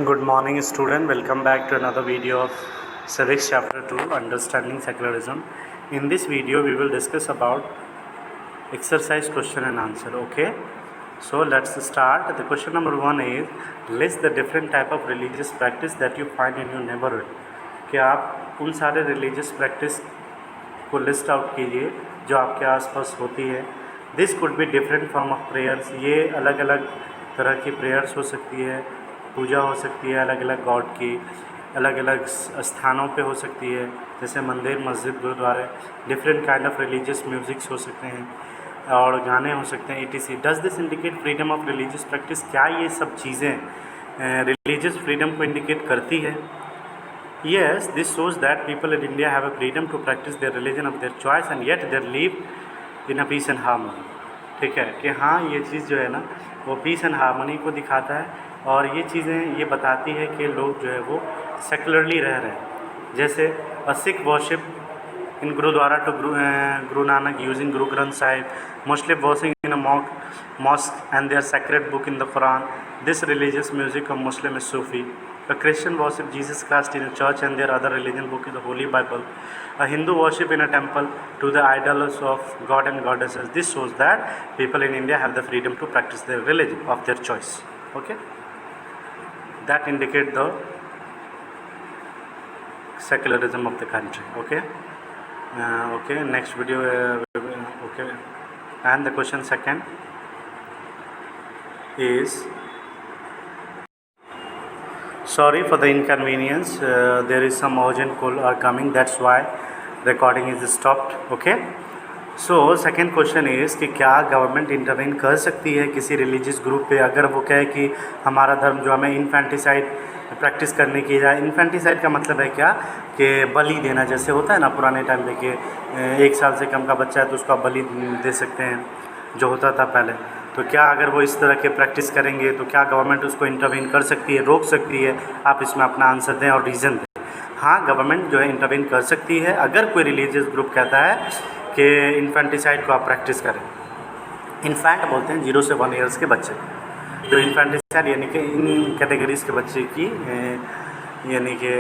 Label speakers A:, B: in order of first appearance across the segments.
A: Good morning student, welcome back to another video of civics chapter 2 understanding secularism. In this video we will discuss about exercise question and answer. Okay, so let's start. The question number 1 is list the different type of religious practice that you find in your neighborhood. कि आप उन सारे religious practice को list out कीजिए जो आपके आसपास होती है. This could be different form of prayers. ये अलग अलग तरह की प्रेयर्स हो सकती है, पूजा हो सकती है अलग अलग गॉड की, अलग अलग स्थानों पे हो सकती है जैसे मंदिर, मस्जिद, गुरुद्वारे. Different kind of religious musics हो सकते हैं और गाने हो सकते हैं etc. Does this indicate freedom of religious practice. क्या ये सब चीज़ें रिलीजियस फ्रीडम को इंडिकेट करती है? Yes, this shows that people in India have a freedom to practice their religion of their choice and yet they live in a peace and harmony. ठीक है कि हाँ, ये चीज़ जो है ना वो पीस एंड हार्मनी को दिखाता है और ये चीज़ें ये बताती है कि लोग जो है वो सेकुलरली रह रहे हैं. जैसे a Sikh worship in gurdwara to Guru Nanak using Guru Granth Sahib, Muslim वर्शिंग in a mosque and their sacred book in the Quran. This religious music of Muslim is Sufi. A Christian worship Jesus Christ in a church and their other religion book is the Holy Bible. A Hindu worship in a temple to the idols of God and goddesses. This shows that people in India have the freedom to practice their religion of their choice. Okay, that indicate the secularism of the country. Okay, okay, next video. Okay, and the question second is, sorry for the inconvenience, there is some urgent call are coming, that's why recording is stopped. Okay, so second question is कि क्या government intervene कर सकती है किसी religious group पे अगर वो कहे कि हमारा धर्म जो हमें इन्फेंटिसाइड प्रैक्टिस करने की जाए. इन्फेंटिसाइड का मतलब है क्या कि बलि देना, जैसे होता है ना पुराने टाइम पे कि 1 साल से कम का बच्चा है तो उसका बलि दे सकते हैं जो होता था पहले. तो क्या अगर वो इस तरह के प्रैक्टिस करेंगे तो क्या गवर्नमेंट उसको इंटरवेन कर सकती है, रोक सकती है? आप इसमें अपना आंसर दें और रीज़न दें. हाँ, गवर्नमेंट जो है इंटरवेन कर सकती है अगर कोई रिलीजियस ग्रुप कहता है कि इन्फेंटिसाइड को आप प्रैक्टिस करें. इनफैक्ट बोलते हैं 0 से 1 ईयर्स के बच्चे, जो इन्फेंटिसाइड यानी कि इन कैटेगरीज के बच्चे की यानी कि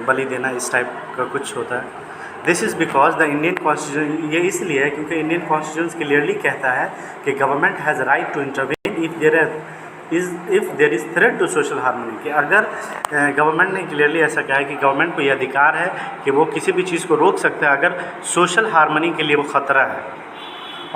A: बलि देना इस टाइप का कुछ होता है. This is because the Indian constitution, ये इसलिए है क्योंकि इंडियन कॉन्स्टिट्यूशन क्लियरली कहता है कि government has right to intervene if there is threat to social harmony. कि अगर गवर्नमेंट ने क्लियरली ऐसा कहा है कि गवर्नमेंट को यह अधिकार है कि वो किसी भी चीज़ को रोक सकता है अगर सोशल हार्मनी के लिए वो ख़तरा है.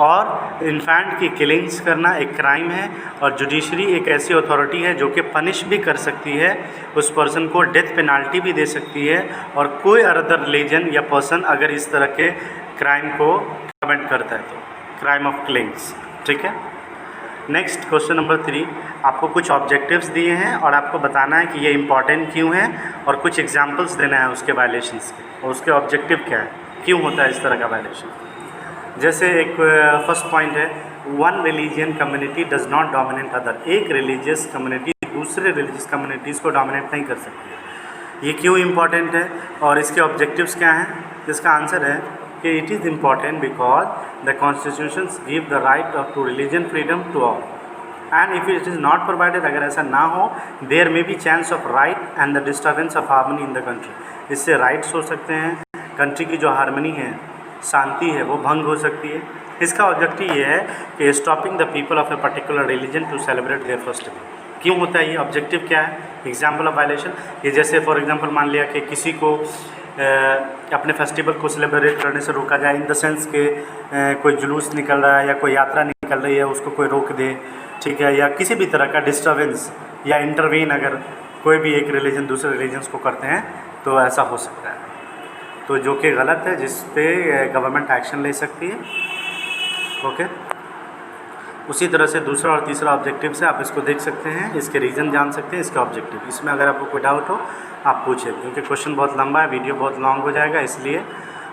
A: और इन्फेंट की किलिंग्स करना एक क्राइम है और जुडिशरी एक ऐसी अथॉरिटी है जो कि पनिश भी कर सकती है उस पर्सन को, डेथ पेनाल्टी भी दे सकती है. और कोई अदर रिलीजन या पर्सन अगर इस तरह के क्राइम को कमिट करता है तो क्राइम ऑफ किलिंग्स. ठीक है. नेक्स्ट क्वेश्चन नंबर 3, आपको कुछ ऑब्जेक्टिव्स दिए हैं और आपको बताना है कि ये इम्पॉर्टेंट क्यों है और कुछ एग्जांपल्स देना है उसके वायलेशंस के और उसके ऑब्जेक्टिव क्या है, क्यों होता है इस तरह का वायलेशन. जैसे एक फर्स्ट पॉइंट है, one religion community does not dominate other. एक रिलीजियस कम्युनिटी दूसरे रिलीजियस कम्युनिटीज़ को डोमिनेट नहीं कर सकती. ये क्यों इम्पॉर्टेंट है और इसके ऑब्जेक्टिव्स क्या हैं? इसका आंसर है कि it is important because the constitutions give the right to religion freedom to all and if it is not provided, अगर ऐसा ना हो, there may be chance of riot and the disturbance of harmony in the country. इससे riots हो सकते हैं, country की जो हार्मनी है, शांति है, वो भंग हो सकती है. इसका ऑब्जेक्टिव ये है कि stopping the people of a particular religion to celebrate their festival. क्यों होता है ये? ऑब्जेक्टिव क्या है? एग्जाम्पल ऑफ वायलेशन, ये जैसे फॉर एग्जांपल मान लिया कि किसी को अपने फेस्टिवल को सेलिब्रेट करने से रोका जाए, इन द सेंस के कोई जुलूस निकल रहा है या कोई यात्रा निकल रही है उसको कोई रोक दे. ठीक है. या किसी भी तरह का डिस्टर्बेंस या इंटरवीन अगर कोई भी एक रिलीजन दूसरे रिलीजन्स को करते हैं तो ऐसा हो सकता है, तो जो कि गलत है, जिस पे गवर्नमेंट एक्शन ले सकती है. ओके. उसी तरह से दूसरा और तीसरा ऑब्जेक्टिव से आप इसको देख सकते हैं, इसके रीज़न जान सकते हैं, इसके ऑब्जेक्टिव. इसमें अगर आपको कोई डाउट हो आप पूछें क्योंकि क्वेश्चन बहुत लंबा है, वीडियो बहुत लॉन्ग हो जाएगा, इसलिए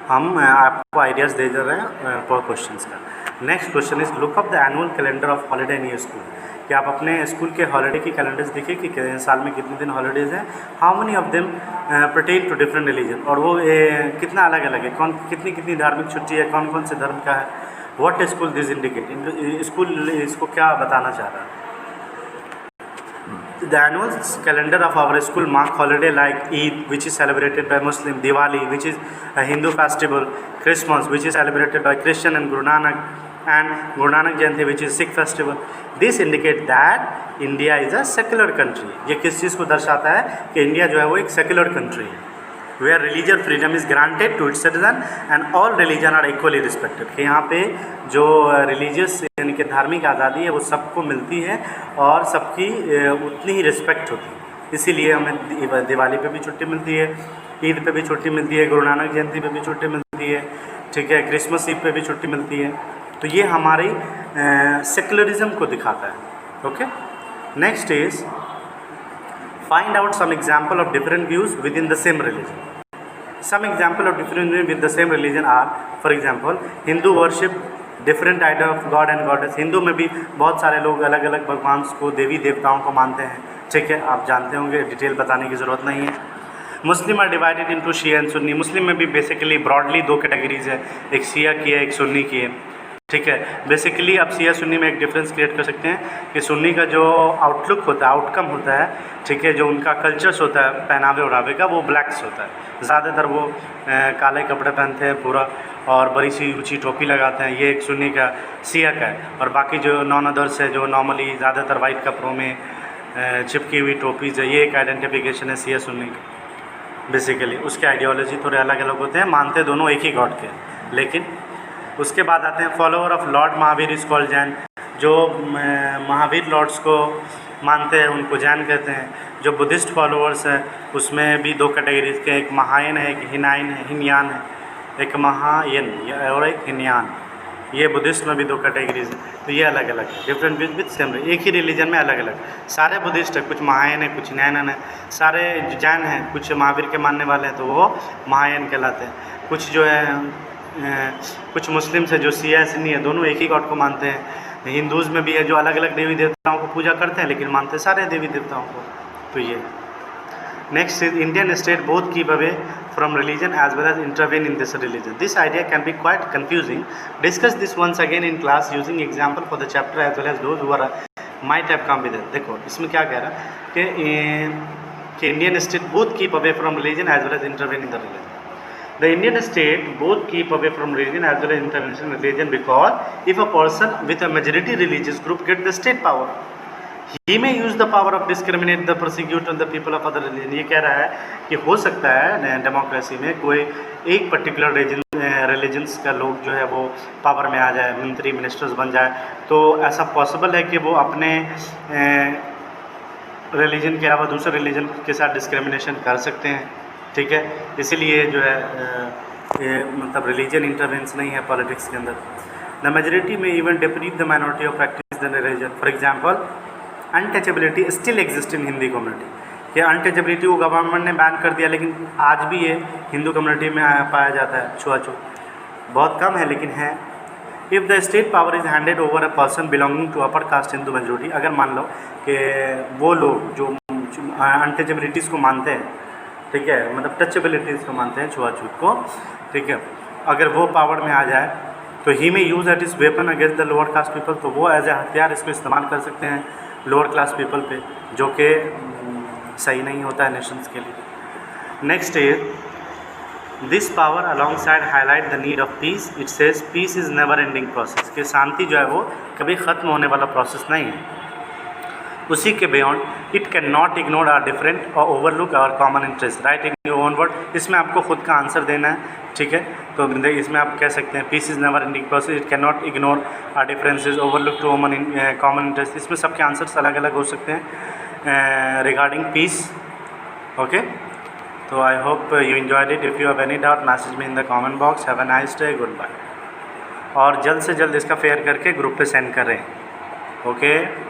A: हम आपको आइडियाज़ दे रहे हैं पर क्वेश्चन का. Next question is look up the annual calendar of holiday in your school. कि आप अपने स्कूल के हॉलीडे की कैलेंडर्स देखिए कि साल में कितने दिन हॉलीडेज़ हैं. How many of them pertain to different religion. और वो कितना अलग अलग है, कौन कितनी कितनी धार्मिक छुट्टी है, कौन कौन से धर्म का है. What school this indicate. School इसको क्या बताना चाह रहा है? The annual calendar of our school mark holiday like Eid, which is celebrated by Muslim, Diwali, which is a Hindu festival, Christmas, which is celebrated by Christian and Guru Nanak, and Guru Nanak Jayanti, which is Sikh festival. This indicate that India is a secular country. ये किस चीज़ को दर्शाता है कि India जो है वो एक secular country है, where religious freedom is granted to its citizen and all religion are equally respected. कि यहाँ पे जो religious यानी कि धार्मिक आज़ादी है वो सबको मिलती है और सबकी उतनी ही रिस्पेक्ट होती है. इसीलिए हमें दिवाली पे भी छुट्टी मिलती है, ईद पे भी छुट्टी मिलती है, गुरु नानक जयंती पे भी छुट्टी मिलती है, ठीक है, क्रिसमस ईव पे भी छुट्टी मिलती है. तो ये हमारी सेकुलरिज्म को दिखाता है. Okay, next is find out some example of different views within the same religion. Some example of different with the same religion are, for example, Hindu worship different idol of God and goddess. Hindu में भी बहुत सारे लोग अलग अलग भगवान को, देवी देवताओं को मानते हैं. ठीक है, आप जानते होंगे, डिटेल बताने की ज़रूरत नहीं है. Muslim are divided into Shia and Sunni. Muslim में भी बेसिकली ब्रॉडली दो कैटेगरीज है, एक शिया की है, एक सुन्नी की है. ठीक है, बेसिकली आप शिया सुन्नी में एक डिफरेंस क्रिएट कर सकते हैं कि सुन्नी का जो आउटलुक होता है, आउटकम होता है, ठीक है, जो उनका कल्चर्स होता है पहनावे ओढ़ावे का, वो ब्लैक्स होता है. ज़्यादातर वो काले कपड़े पहनते हैं पूरा और बड़ी सी ऊंची टोपी लगाते हैं. ये एक सुन्नी का, शिया का है. और बाकी जो नॉन अदर्स है जो नॉर्मली ज़्यादातर वाइट कपड़ों में चिपकी हुई टोपीज़ है, ये एक आइडेंटिफिकेशन है शिया सुन्नी का. बेसिकली उसके आइडियोलॉजी थोड़े अलग अलग होते हैं, मानते दोनों एक ही गॉड के. लेकिन उसके बाद आते हैं follower of Lord Mahavir is called Jain. जो महावीर लॉर्ड्स को मानते हैं उनको जैन कहते हैं. जो बुद्धिस्ट फॉलोअर्स हैं उसमें भी दो कैटेगरीज के, एक महायान है, एक हिनयान है. एक महायान और एक हिनयान. ये बुद्धिस्ट में भी दो कैटेगरीज हैं. तो ये अलग अलग है, डिफरेंट विद सेम. एक ही रिलीजन में अलग अलग. सारे बुद्धिस्ट है, कुछ महायान है, कुछ हिनयान है. सारे जैन हैं, कुछ महावीर के मानने वाले हैं तो वो महायान कहलाते हैं. कुछ जो है कुछ मुस्लिम्स है जो शिया सुन्नी है, दोनों एक ही गॉड को मानते हैं. हिंदूज़ में भी है जो अलग अलग देवी देवताओं को पूजा करते हैं लेकिन मानते सारे देवी देवताओं को. तो ये next is Indian state both keep away from religion as well as intervene in this religion. This idea can be quite confusing. Discuss this once again in class using example for the chapter as well as those who are might have come with it. देखो इसमें क्या कह रहा है कि Indian state both keep away from religion as well as intervene in the religion. The Indian state both keep away from religion as well as intervention in religion because if a person with a majority religious group get the state power, he may use the power of discriminate the persecute on the people of other religion. ये कह रहा है कि हो सकता है democracy में कोई एक पर्टिकुलर रिलीजन्स का लोग जो है वो पावर में आ जाए, मंत्री मिनिस्टर्स बन जाए, तो ऐसा पॉसिबल है कि वो अपने रिलीजन के अलावा दूसरे रिलीजन के साथ डिस्क्रिमिनेशन कर सकते हैं. ठीक है, इसीलिए जो है ये मतलब रिलीजन इंटरवेंस नहीं है पॉलिटिक्स के अंदर. द मेजोरिटी में even deprive the minority of practice the religion. For example untouchability still exist in Hindi community. ये अनटचेबिलिटी को गवर्नमेंट ने बैन कर दिया लेकिन आज भी ये हिंदू कम्युनिटी में पाया जाता है. छुआछूत बहुत कम है लेकिन है. If the state power is handed over a person belonging to upper caste Hindu majority. अगर मान लो कि वो लोग जो अनटचेबिलिटीज़ को मानते हैं, ठीक है, मतलब टचेबिलिटीज़ को मानते हैं, छुआछूत को, ठीक है, अगर वो पावर में आ जाए तो ही में यूज़ एट इस weapon against the lower caste people. तो वो एज ए हथियार इसको इस्तेमाल कर सकते हैं लोअर क्लास पीपल पे, जो कि सही नहीं होता है नेशंस के लिए. Next is this power alongside highlight the need of peace. It says peace is never ending process. कि शांति जो है वो कभी ख़त्म होने वाला प्रोसेस नहीं है. उसी के beyond it can not ignore are different और overlook our common interest. Right in your own word. इसमें आपको खुद का आंसर देना है. ठीक है, तो इसमें आप कह सकते हैं peace is never ending process, it can not ignore or differences, overlook to common interest. इसमें सबके आंसर्स अलग अलग हो सकते हैं रिगार्डिंग पीस. ओके, तो I hope you enjoyed it. If you have any doubt message me in the comment box. Have a nice day, goodbye. और जल्द से जल्द इसका शेयर करके ग्रुप पे सेंड करें. ओके.